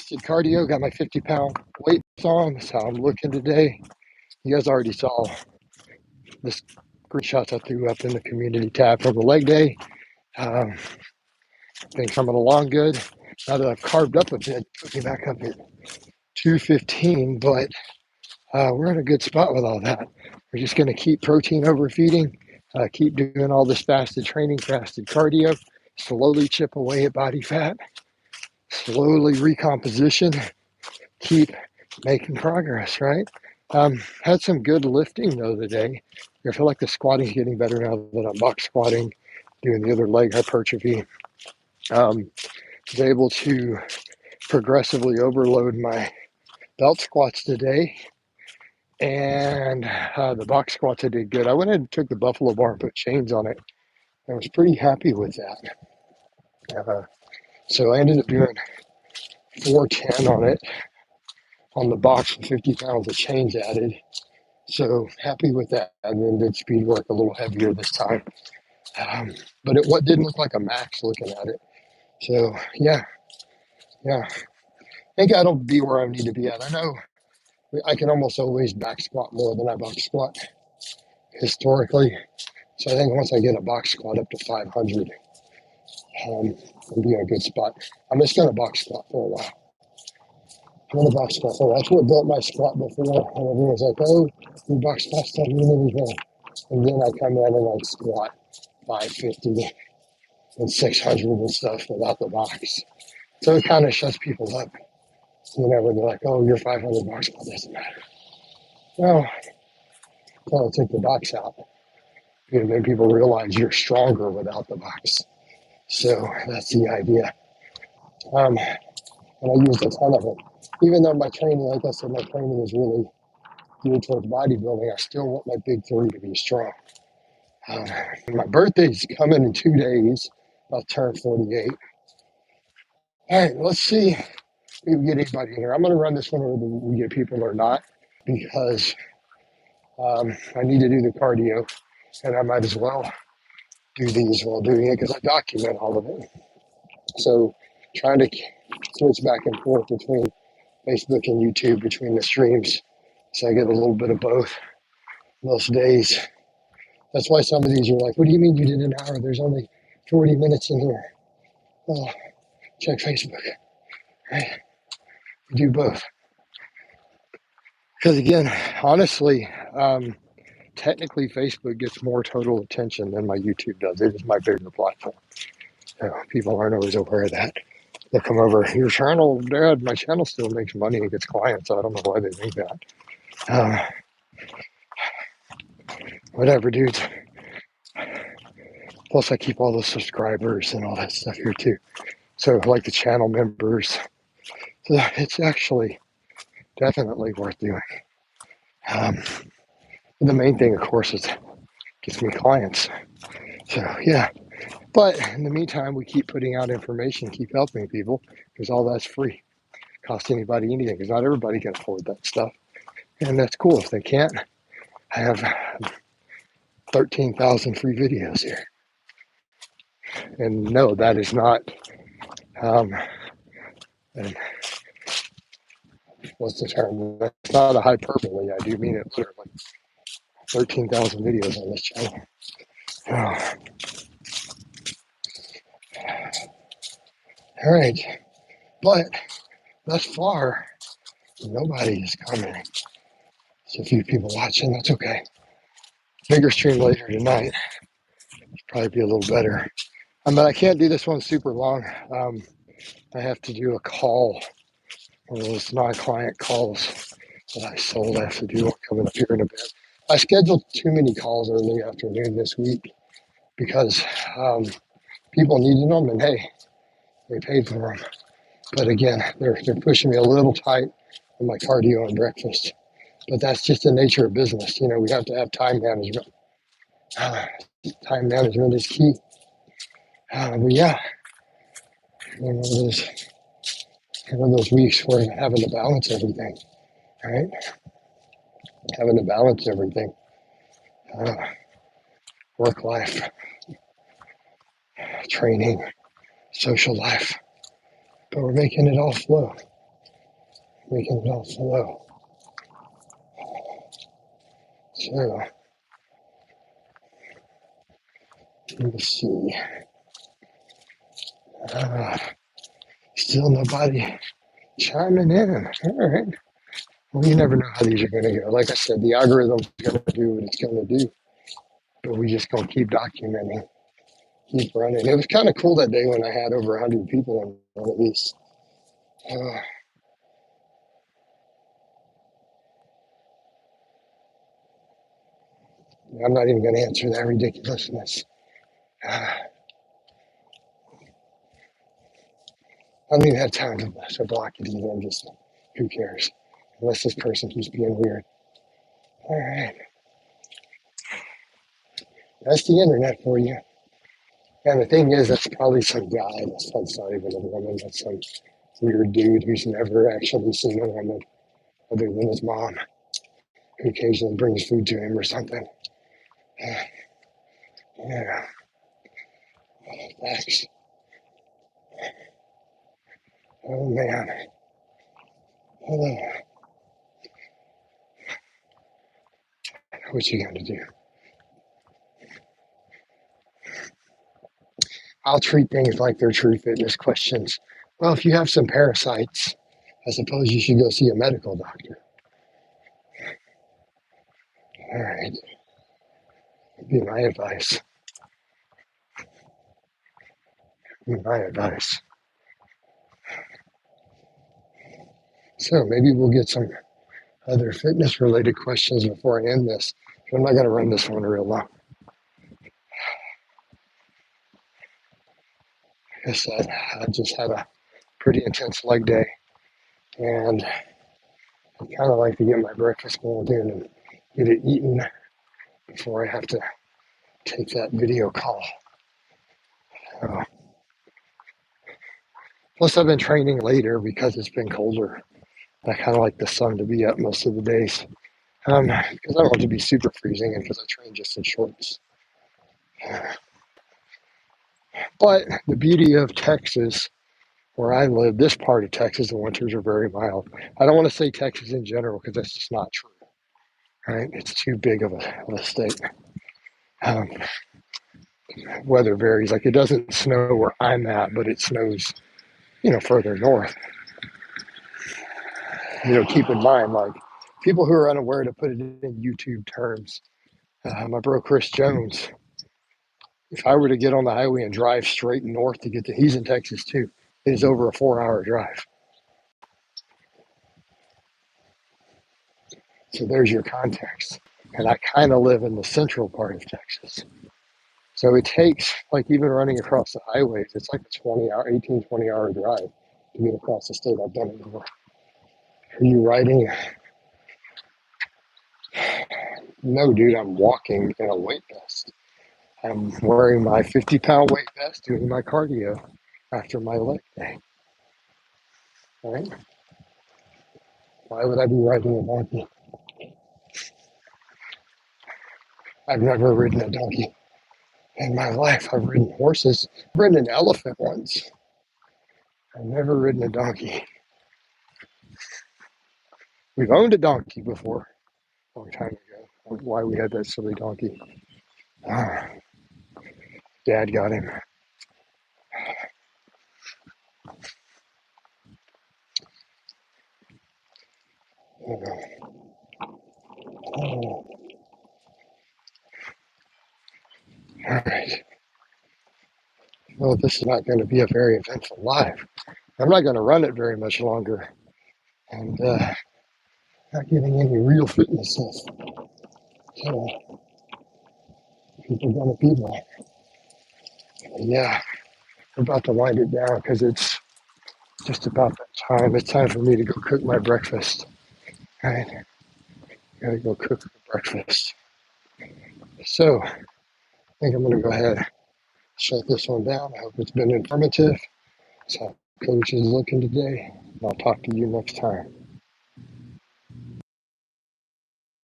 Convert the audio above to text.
fasted cardio, got my 50-pound weights on. That's how I'm looking today. You guys already saw the screenshots I threw up in the community tab from the leg day. Things coming along good. Now that I've carved up a bit, put me back up at 215, but we're in a good spot with all that. We're just going to keep protein overfeeding, keep doing all this fasted training, fasted cardio, slowly chip away at body fat, slowly recomposition, keep making progress, right? Had some good lifting though today. I feel like the squatting's getting better now that I'm box squatting, doing the other leg hypertrophy. Was able to progressively overload my belt squats today, and the box squats I did good. I went ahead and took the buffalo bar and put chains on it. I was pretty happy with that. So I ended up doing 410 on it on the box with 50 pounds of chains added. So happy with that. And then did speed work a little heavier this time. But it didn't look like a max looking at it. So yeah. I think that'll be where I need to be at. I know I can almost always back squat more than I box squat historically. So I think once I get a box squat up to 500, I'll be in a good spot. I'm just going to box squat for a while. I'm going to box squat for a while. That's what built my squat before. And everyone was like, oh, you box squat stuff, you know as well. And then I come in and I squat 550 and 600 and stuff without the box. So it kind of shuts people up. You know, when they're like, oh, your 500 box squat doesn't matter. Well, I'll take the box out. You know, make people realize you're stronger without the box. So that's the idea. And I used a ton of it. Even though my training, like I said, my training is really geared towards bodybuilding, I still want my big three to be strong. My birthday's coming in 2 days. I'll turn 48. All right, let's see if we can get anybody here. I'm going to run this one whether we get people or not because I need to do the cardio, and I might as well do these while doing it because I document all of it. So trying to switch back and forth between Facebook and YouTube between the streams so I get a little bit of both most days. That's why some of these are like, what do you mean you did an hour? There's only 40 minutes in here. Oh, check Facebook. Right? We do both. Because again, honestly, technically Facebook gets more total attention than my YouTube does. It is my bigger platform. So people aren't always aware of that. They'll come over, your channel, Dad, my channel still makes money and gets clients. I don't know why they think that. Whatever, dudes. Plus, I keep all the subscribers and all that stuff here too. So, like the channel members. So, it's actually definitely worth doing. The main thing, of course, is it gets me clients. So, yeah. But in the meantime, we keep putting out information, keep helping people because all that's free. Cost anybody anything because not everybody can afford that stuff. And that's cool. If they can't, I have 13,000 free videos here. And no, that is not, what's the term? That's not a hyperbole. I do mean it literally. 13,000 videos on this channel. Oh. All right. But thus far, nobody is commenting. There's a few people watching. That's okay. Bigger stream later tonight. Probably be a little better. But I can't do this one super long. I have to do a call. One of those non-client calls that I sold. I have to do one coming up here in a bit. I scheduled too many calls early afternoon this week because people needed them, and hey, they paid for them. But again, they're pushing me a little tight on my cardio and breakfast. But that's just the nature of business. You know, we have to have time management. Time management is key. But yeah, one of those weeks where having to balance everything, right? Having to balance everything. Work life, training, social life. But we're making it all flow. making it all flow. So, let me see. Uh, Still nobody chiming in. All right. Well, you never know how these are going to go. Like I said, the algorithm's going to do what it's going to do, but we just going to keep documenting, keep running. It was kind of cool that day when I had over 100 people in one of these. I'm not even going to answer that ridiculousness. I don't even have time to block it either. I'm just, who cares? Unless this person keeps being weird. All right. That's the internet for you. And the thing is, that's probably some guy. That's not even a woman. That's some weird dude who's never actually seen a woman other than his mom, who occasionally brings food to him or something. Yeah, thanks. Oh, man. Oh, what you going to do? I'll treat things like they're true fitness questions. Well, if you have some parasites, I suppose you should go see a medical doctor. All right, that'd be my advice. My advice. So maybe we'll get some other fitness related questions before I end this. I'm not going to run this one real long. Like I said, I just had a pretty intense leg day, and I kind of like to get my breakfast meal in and get it eaten before I have to take that video call. Uh, Plus, I've been training later because it's been colder. I kind of like the sun to be up most of the days because I don't want it to be super freezing and because I train just in shorts. But the beauty of Texas, where I live, this part of Texas, the winters are very mild. I don't want to say Texas in general because that's just not true, right? It's too big of a state. Um, Weather varies. Like it doesn't snow where I'm at, but it snows, further north. Keep in mind, like people who are unaware, to put it in YouTube terms, my bro Chris Jones, if I were to get on the highway and drive straight north to get to, he's in Texas too, it is over a 4-hour drive. So there's your context. And I kind of live in the central part of Texas. So it takes, like even running across the highways, it's like a 20-hour drive to get across the state. I've done it before. Are you riding? No, dude, I'm walking in a weight vest. I'm wearing my 50-pound weight vest, doing my cardio after my leg day. Right? Why would I be riding a donkey? I've never ridden a donkey in my life. I've ridden horses. I've ridden an elephant once. I've never ridden a donkey. We've owned a donkey before, a long time ago. Why we had that silly donkey. Ah, Dad got him. Oh, all right. Well, this is not going to be a very eventful live. I'm not going to run it very much longer. And not getting any real fitness stuff. So people are going to be there. Yeah, we're about to wind it down because it's just about that time. It's time for me to go cook my breakfast. All right. Gotta go cook breakfast. So I think I'm going to go ahead and shut this one down. I hope it's been informative. So, Coach is looking today. I'll talk to you next time.